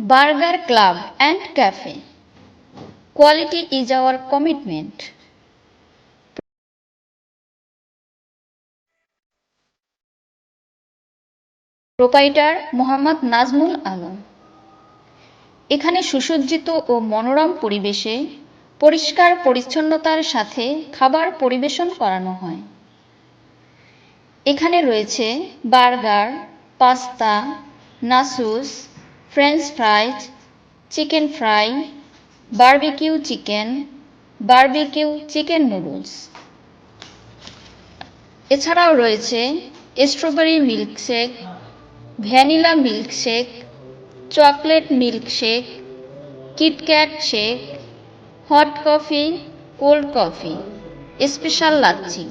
Burger Club and Cafe. Quality is our commitment. Proprietor Mohammad Nazmul Alam. এখানে সুসজ্জিত ও মনোরম পরিবেশে পরিষ্কার পরিচ্ছন্নতার সাথে খাবার পরিবেশন করানো হয়। এখানে রয়েছে burger, pasta, nachos, French fries, chicken fry, barbecue chicken noodles. এছাড়াও রয়েছে strawberry milkshake, vanilla milkshake, chocolate milkshake, KitKat shake, hot coffee, cold coffee, special lassi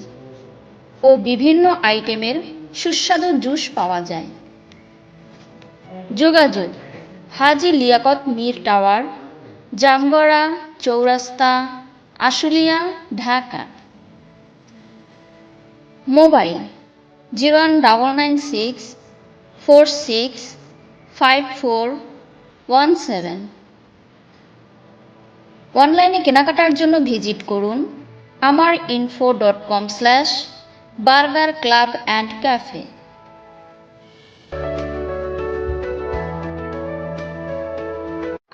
ও বিভিন্ন আইটেমের সুস্বাদু জুস পাওয়া যায়। যোগাযোগ: হাজী লিয়াকত মীর টাওয়ার, জামগড়া চৌরাস্তা, আশুলিয়া, ঢাকা। মোবাইল 01964654117। অনলাইনে কেনাকাটার জন্য ভিজিট করুন amarinfo.com/burgerclubandcafe।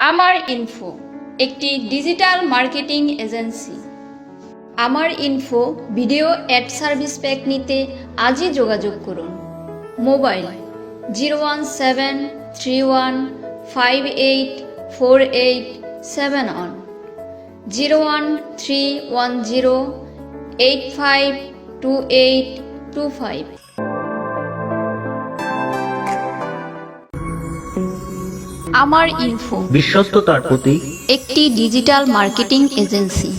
আমার ইনফো একটি digital marketing agency. Amar info video ad service pack নিতে আজই যোগাযোগ করুন। মোবাইল 01731584871, 01310852825। আমার ইনফো বিশ্বস্ততার প্রতীক, একটি ডিজিটাল মার্কেটিং এজেন্সি।